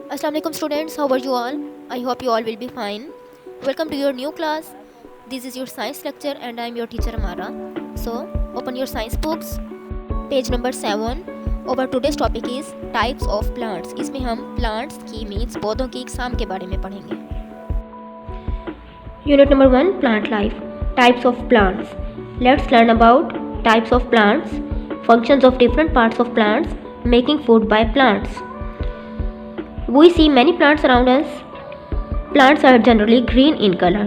Assalamualaikum students, how are you all? I hope you all will be fine. Welcome to your new class. This is your science lecture and I am your teacher Amara. So, open your science books. Page number 7. Our today's topic is types of plants. इसमें हम plants की means पौधों की इकसाम के बारे में पढ़ेंगे. Unit number 1, plant life. Types of plants. Let's learn about types of plants, functions of different parts of plants, making food by plants. We see many plants around us. Plants are generally green in color.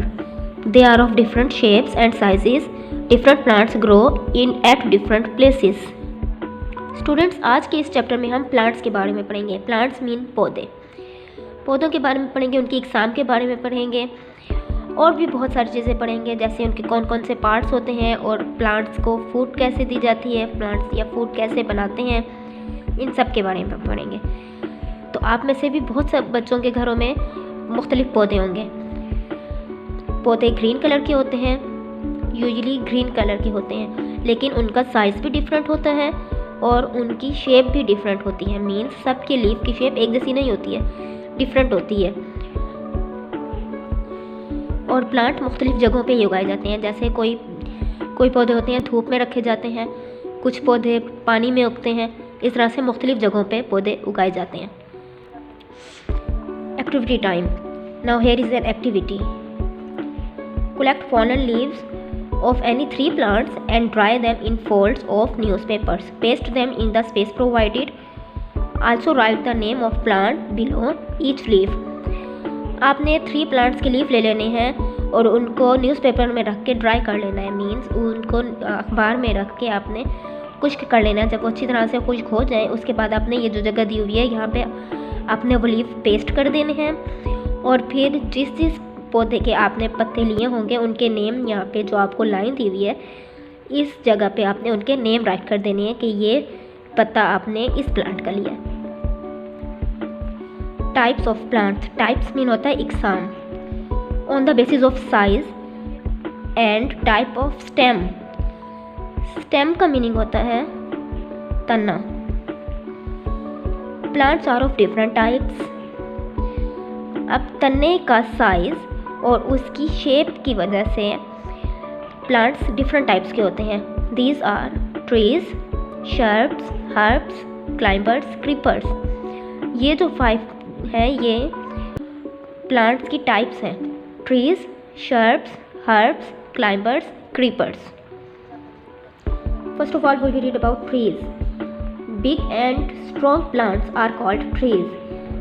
They are of different shapes and sizes. Different plants grow at different places. Students, आज के इस chapter में हम plants के बारे में पढ़ेंगे. Plants mean पौधे. पौधों के बारे में पढ़ेंगे, उनकी इकसाम के बारे में पढ़ेंगे और भी बहुत सारी चीज़ें पढ़ेंगे, जैसे उनके कौन कौन से पार्ट्स होते हैं और प्लांट्स को फूड कैसे दी जाती है, प्लांट्स या फूड कैसे बनाते हैं, इन सब के बारे में पढ़ेंगे. तो आप में से भी बहुत से बच्चों के घरों में मुख्तलिफ पौधे होंगे. पौधे ग्रीन कलर के होते हैं, यूजुअली ग्रीन कलर के होते हैं, लेकिन उनका साइज़ भी डिफरेंट होता है और उनकी शेप भी डिफरेंट होती है. मीन्स सबके लीफ की शेप एक जैसी नहीं होती है, डिफरेंट होती है. और प्लांट मुख्तलिफ जगहों पे ही उगाए जाते हैं. जैसे कोई पौधे होते हैं धूप में रखे जाते हैं, कुछ पौधे पानी में उगते हैं. इस तरह से मुख्तलिफ जगहों पे पौधे उगाए जाते हैं. Activity time. Now here is an activity. Collect fallen leaves of any 3 plants and dry them in folds of newspapers. Paste them in the space provided. Also write the name of plant below each leaf. आपने 3 plants के leaf ले लेने हैं और उनको newspaper में रख के ड्राई कर लेना है. मीन्स उनको अखबार में रख के आपने खुश्क कर लेना है. जब वो अच्छी तरह से खुश्क हो जाए उसके बाद आपने ये जो जगह दी हुई है यहाँ पे आपने वो लीफ पेस्ट कर देने हैं और फिर जिस पौधे के आपने पत्ते लिए होंगे उनके नेम यहाँ पे जो आपको लाइन दी हुई है इस जगह पे आपने उनके नेम राइट कर देने हैं कि ये पत्ता आपने इस प्लांट का लिया. Types of plants. Types mean होता है इकसाम. On the basis of size and type of stem. Stem का मीनिंग होता है तना. Plants are of different types. अब तने का साइज और उसकी शेप की वजह से प्लांट्स डिफरेंट टाइप्स के होते हैं. These are trees, shrubs, herbs, climbers, creepers. ये जो 5 हैं ये प्लांट्स की टाइप्स हैं. Trees, shrubs, herbs, climbers, creepers. First of all we read about trees. Big and strong plants are called trees.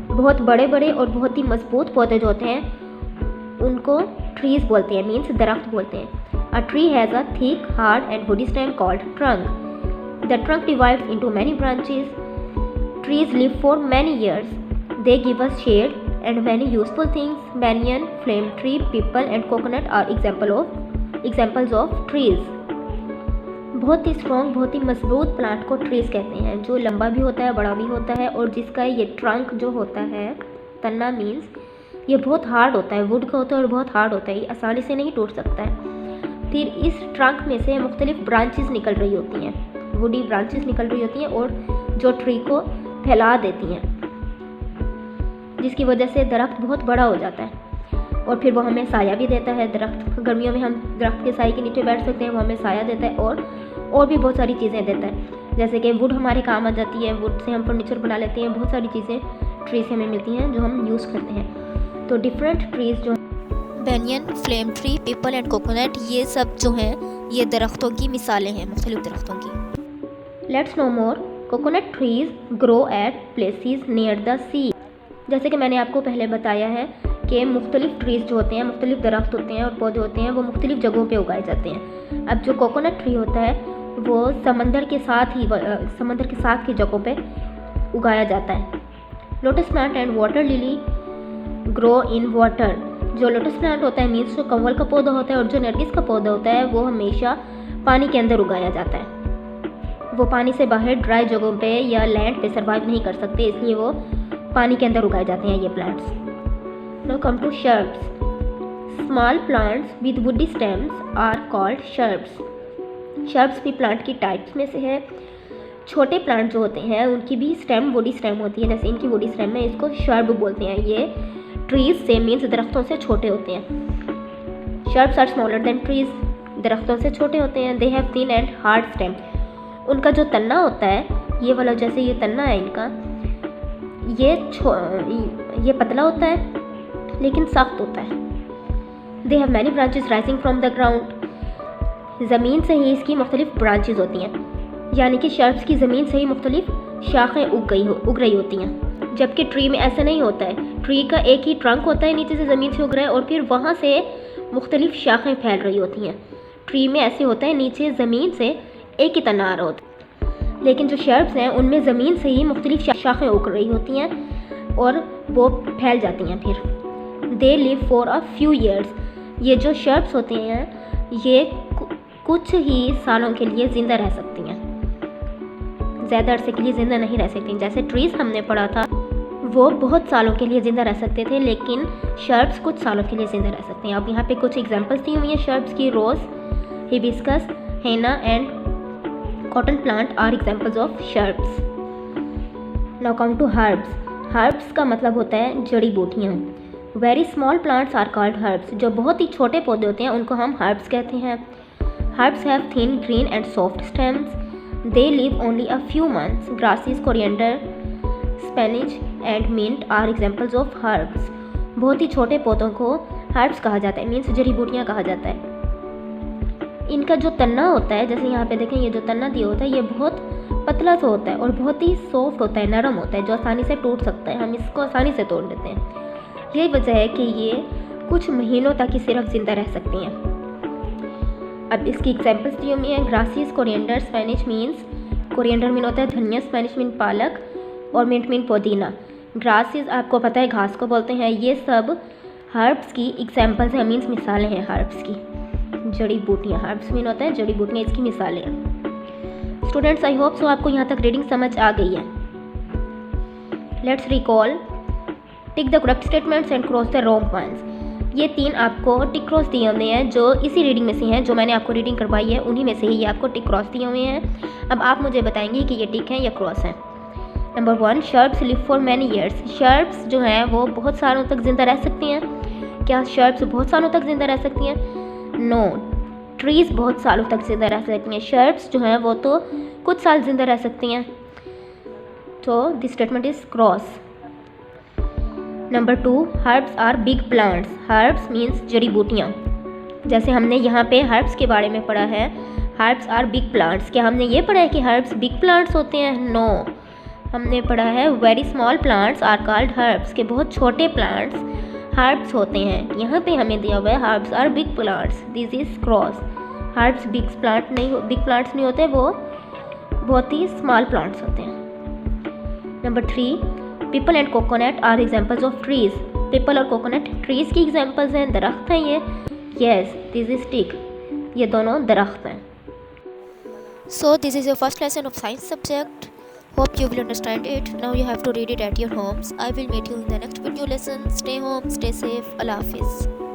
बहुत बड़े बड़े और बहुत ही मजबूत पौधे जो होते हैं उनको ट्रीज बोलते हैं. मीन्स दरख्त बोलते हैं. A tree has a thick hard and woody stem called trunk. The trunk divides into many branches. Trees live for many years. They give us shade and many useful things. Banyan, flame tree, peepal and coconut are examples of trees. बहुत ही strong, बहुत ही मजबूत plant को trees कहते हैं, जो लंबा भी होता है, बड़ा भी होता है और जिसका ये ट्रंक जो होता है, तना मीन्स, ये बहुत हार्ड होता है. वुड का होता है और बहुत हार्ड होता है, ये आसानी से नहीं टूट सकता है. फिर इस ट्रंक में से मुख्तलिफ ब्रांचेस निकल रही होती हैं, वुडी ब्रांचेस निकल रही होती हैं और जो ट्री को फैला देती हैं, जिसकी वजह से दरख्त बहुत बड़ा हो जाता है. और फिर वो हमें साया भी देता है. दरख्त गर्मियों में हम दरख्त के साए के नीचे बैठ सकते हैं, वो हमें साया देता है और भी बहुत सारी चीज़ें देता है. जैसे कि वुड हमारे काम आ जाती है, वुड से हम फर्नीचर बना लेते हैं. बहुत सारी चीज़ें ट्री से हमें मिलती हैं जो हम यूज़ करते हैं. तो डिफरेंट ट्रीज़ जो banyan, flame tree, peepal and coconut, ये सब जो हैं ये दरख्तों की मिसालें हैं, मुख्तलिफ दरख्तों की. Let's know more. Coconut trees grow at places near the sea. जैसे कि मैंने आपको पहले बताया है कि मुख्तलिफ ट्रीज़ जो होते हैं, मुख्तलिफ दरख्त होते हैं और पौधे होते हैं, वो मुख्तलिफ जगहों पे उगाए जाते हैं. अब जो कोकोनट ट्री होता है वो समंदर के साथ की जगहों पे उगाया जाता है. Lotus plant and water lily grow in water. जो लोटस प्लांट होता है मीन्स जो कंवल का पौधा होता है और जो नरगिस का पौधा होता है वो हमेशा पानी के अंदर उगाया जाता है. वो पानी से बाहर ड्राई जगहों पे या लैंड पे सर्वाइव नहीं कर सकते, इसलिए वो पानी के अंदर उगाए जाते हैं ये plants. Now come to shrubs. Small plants with woody stems are called shrubs. Shrubs भी प्लांट की टाइप्स में से है. छोटे प्लांट जो होते हैं उनकी भी स्टेम बॉडी स्टेम होती है, जैसे इनकी बॉडी स्टेम है, इसको शर्ब बोलते हैं। ये ट्रीज से मीन्स दरख्तों से छोटे होते हैं। Shrubs are smaller than trees, दरख्तों से छोटे होते हैं। They have thin and hard stem, उनका जो तन्ना होता है, ये वाला जैसे ये तन्ना है इनका, ये पतला होता है लेकिन सख्त होता है। They have many branches rising from the ground, ज़मीन से ही इसकी मुख्तलिफ ब्रांचेस होती हैं, यानी कि शर्ब्स की ज़मीन से ही मुख्तलिफ शाखें उग रही होती हैं। जबकि ट्री में ऐसा नहीं होता है, ट्री का एक ही ट्रंक होता है, नीचे से ज़मीन से उग रहा है और फिर वहाँ से मुख्तलिफ शाखें फैल रही होती हैं। ट्री में ऐसे होता है, नीचे ज़मीन से एक ही तना आ रहा होता है, लेकिन जो शर्ब्स हैं उनमें ज़मीन से ही मुख्तलिफ शाखें उग रही होती हैं और वो फैल जाती हैं। फिर they live for a few years, ये जो शर्ब्स होते हैं ये कुछ ही सालों के लिए ज़िंदा रह सकती हैं, ज़्यादा अरसे के लिए ज़िंदा नहीं रह सकती। जैसे ट्रीज़ हमने पढ़ा था वो बहुत सालों के लिए ज़िंदा रह सकते थे, लेकिन शर्ब्स कुछ सालों के लिए ज़िंदा रह सकते हैं। अब यहाँ पे कुछ एग्जांपल्स दी हुई हैं शर्ब्स की। Rose, hibiscus, henna and cotton plant are examples of shrubs. Now come to herbs. Herbs का मतलब होता है जड़ी बूटियाँ। Very small plants are called herbs, जो बहुत ही छोटे पौधे होते हैं उनको हम हर्ब्स कहते हैं। Herbs have thin green and soft stems, they live only a few months. Grasses, coriander, spinach and mint are examples of herbs. बहुत ही छोटे पौधों को हर्ब्स कहा जाता है, मीन्स जड़ी बूटियाँ कहा जाता है। इनका जो तन्ना होता है, जैसे यहाँ पे देखें, ये जो तन्ना दिया होता है ये बहुत पतला सा होता है और बहुत ही सॉफ्ट होता है, नरम होता है, जो आसानी से टूट सकता है, हम इसको आसानी से तोड़ लेते हैं। यही वजह है कि ये कुछ महीनों तक ही सिर्फ ज़िंदा रह सकती हैं। अब इसकी एग्जांपल्स दी हुई हैं। Grasses, coriander, Spanish means, coriander mean होता है धनिया, स्पेनिश मीन पालक और मिंट मीन पुदीना। ग्रासेस आपको पता है घास को बोलते हैं। ये सब हर्ब्स की एग्जांपल्स हैं, मीन्स मिसालें हैं हर्ब्स की, जड़ी बूटियाँ। हर्ब्स मीन होता है जड़ी बूटियाँ, इसकी मिसालें हैं। स्टूडेंट्स, आई होप सो आपको यहाँ तक रीडिंग समझ आ गई है। Let's recall, tick the correct statements and cross the wrong ones. ये 3 आपको टिक क्रॉस दिए हुए हैं जो इसी रीडिंग में से हैं, जो मैंने आपको रीडिंग करवाई है उन्हीं में से ही ये आपको टिक क्रॉस दिए हुए हैं। अब आप मुझे बताएंगे कि ये टिक है या क्रॉस है। Number 1, shrubs live for many years. Shrubs जो हैं वो बहुत सालों तक ज़िंदा रह सकती हैं। क्या शर्ब्स बहुत सालों तक ज़िंदा रह सकती हैं? नो, ट्रीज़ बहुत सालों तक ज़िंदा रह सकती हैं। शर्ब्स जो हैं वो तो कुछ साल ज़िंदा रह सकती हैं। तो this statement is cross. Number 2, herbs are big plants. Herbs means जड़ी बूटियाँ। जैसे हमने यहाँ पे हर्ब्स के बारे में पढ़ा है, हर्ब्स आर बिग प्लांट्स। क्या हमने ये पढ़ा है कि हर्ब्स बिग प्लांट्स होते हैं? नो, हमने पढ़ा है very small plants are called herbs, के बहुत छोटे प्लांट्स हर्ब्स होते हैं। यहाँ पे हमें दिया हुआ है herbs are big plants, this is cross. Herbs big plants नहीं होते, वो बहुत ही स्मॉल प्लांट्स होते हैं। Number 3, peepal and coconut are examples of trees. Peepal और कोकोनट ट्रीज की एग्जाम्पल्स हैं, दरख्त हैं ये। यस, दिस इज टिक, ये दोनों दरख्त हैं। So this is your first lesson of science subject. Hope you will understand it. Now you have to read it at your homes. I will meet you in the next video lesson. Stay home, stay safe. Allah Hafiz.